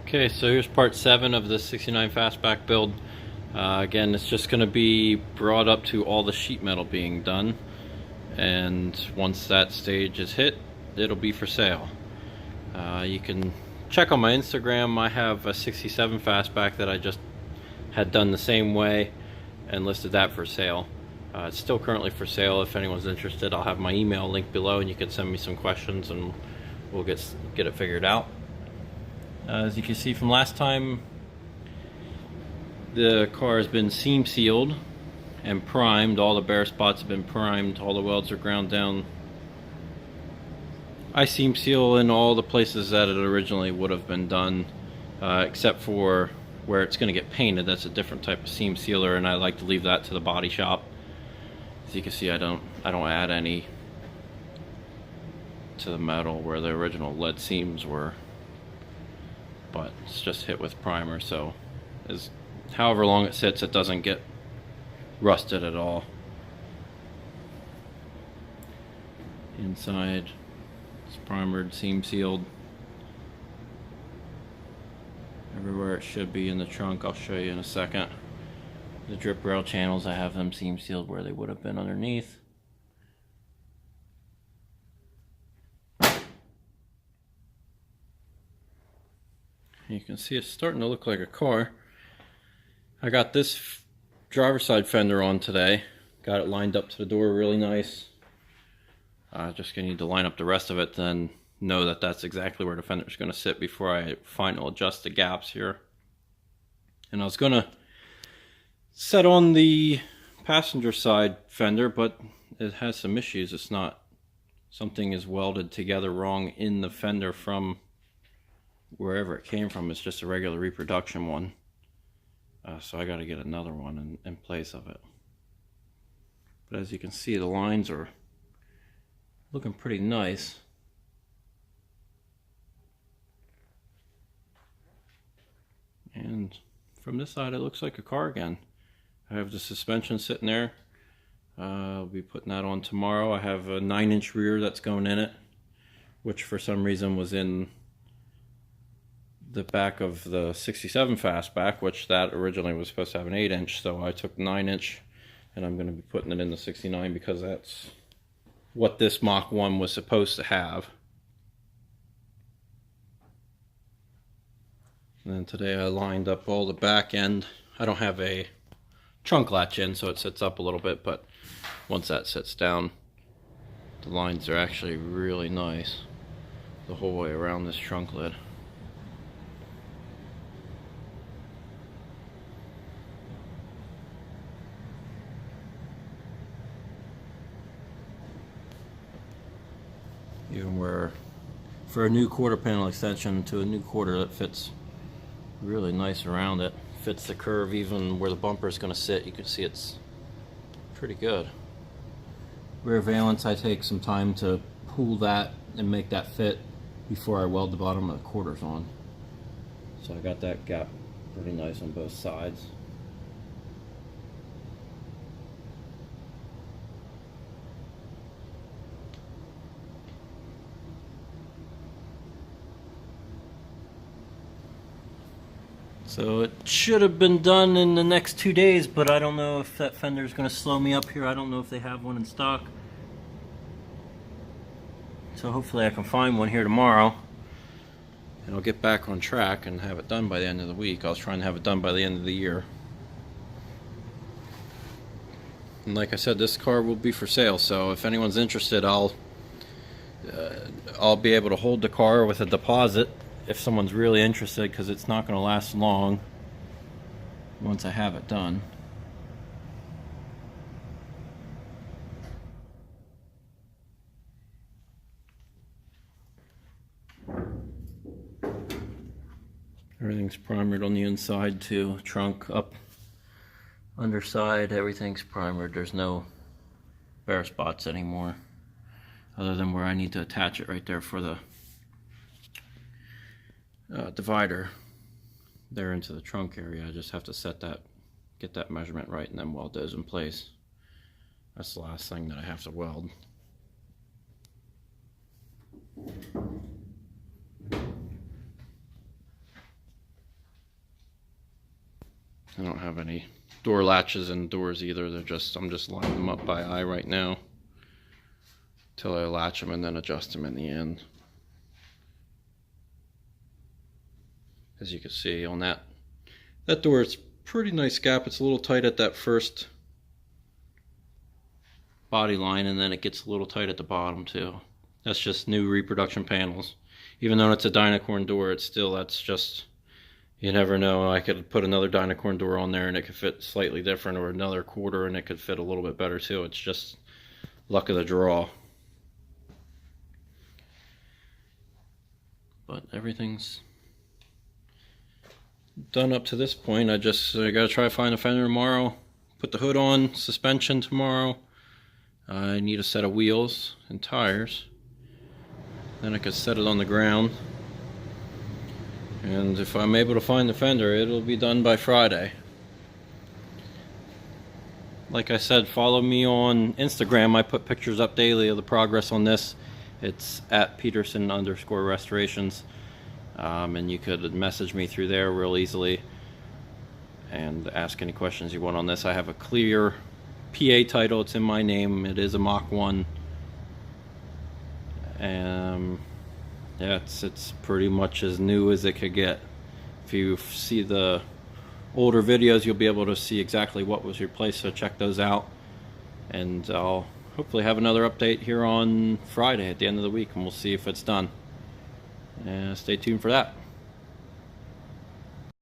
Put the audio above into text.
Okay, so here's part 7 of the 69 Fastback build. Again, it's just going to be brought up to all the sheet metal being done, and once that stage is hit, it'll be for sale. You can check on my Instagram. I have a 67 Fastback that I just had done the same way and listed that for sale. It's still currently for sale. If anyone's interested, I'll have my email linked below and you can send me some questions and we'll get it figured out. As you can see from last time, the car has been seam sealed and primed. All the bare spots have been primed. All the welds are ground down. I seam seal in all the places that it originally would have been done, except for where it's going to get painted. That's a different type of seam sealer, and I like to leave that to the body shop. As you can see, I don't add any to the metal where the original lead seams were, but it's just hit with primer, so however long it sits, it doesn't get rusted at all. Inside, it's primered, seam sealed everywhere it should be in the trunk. I'll show you in a second. The drip rail channels, I have them seam sealed where they would have been underneath. You can see it's starting to look like a car. I got this driver's side fender on today. Got it lined up to the door really nice. Just gonna need to line up the rest of it, then know that that's exactly where the fender is gonna sit before I final adjust the gaps here. And I was gonna set on the passenger side fender, but it has some issues. It's not, something is welded together wrong in the fender from wherever it came from. It's just a regular reproduction one, so I got to get another one in place of it. But as you can see, the lines are looking pretty nice. And from this side, it looks like a car again. I have the suspension sitting there. I'll be putting that on tomorrow. I have a 9-inch rear that's going in it, which for some reason was in the back of the 67 Fastback, which that originally was supposed to have an 8-inch, so I took 9-inch and I'm going to be putting it in the 69 because that's what this Mach 1 was supposed to have. And then today I lined up all the back end. I don't have a trunk latch in, so it sits up a little bit, but once that sits down, the lines are actually really nice the whole way around this trunk lid. Even where, for a new quarter panel extension to a new quarter, that fits really nice around it. Fits the curve even where the bumper is going to sit. You can see it's pretty good. Rear valance, I take some time to pull that and make that fit before I weld the bottom of the quarters on. So I got that gap pretty nice on both sides. So it should have been done in the next 2 days, but I don't know if that fender is going to slow me up here. I don't know if they have one in stock. So hopefully I can find one here tomorrow, and I'll get back on track and have it done by the end of the week. I was trying to have it done by the end of the year. And like I said, this car will be for sale, so if anyone's interested, I'll be able to hold the car with a deposit if someone's really interested, because it's not going to last long once I have it done. Everything's primered on the inside too. Trunk up, underside, everything's primered. There's no bare spots anymore, other than where I need to attach it right there for the divider there into the trunk area. I just have to set that, get that measurement right, and then weld those in place. That's the last thing that I have to weld. I don't have any door latches and doors either. They're just, I'm just lining them up by eye right now till I latch them and then adjust them in the end. As you can see on that door, it's pretty nice gap. It's a little tight at that first body line, and then it gets a little tight at the bottom too. That's just new reproduction panels. Even though it's a Dynacorn door, it's still, that's just, you never know. I could put another Dynacorn door on there and it could fit slightly different, or another quarter and it could fit a little bit better too. It's just luck of the draw. But everything's done up to this point. I gotta try to find a fender tomorrow, put the hood on, suspension tomorrow. I need a set of wheels and tires. Then I could set it on the ground. And if I'm able to find the fender, it'll be done by Friday. Like I said, follow me on Instagram. I put pictures up daily of the progress on this. It's at Peterson_restorations. And you could message me through there real easily and ask any questions you want on this. I have a clear PA title. It's in my name. It is a Mach 1. Yeah, it's pretty much as new as it could get. If you see the older videos, you'll be able to see exactly what was replaced, so check those out. And I'll hopefully have another update here on Friday at the end of the week, and we'll see if it's done. Stay tuned for that.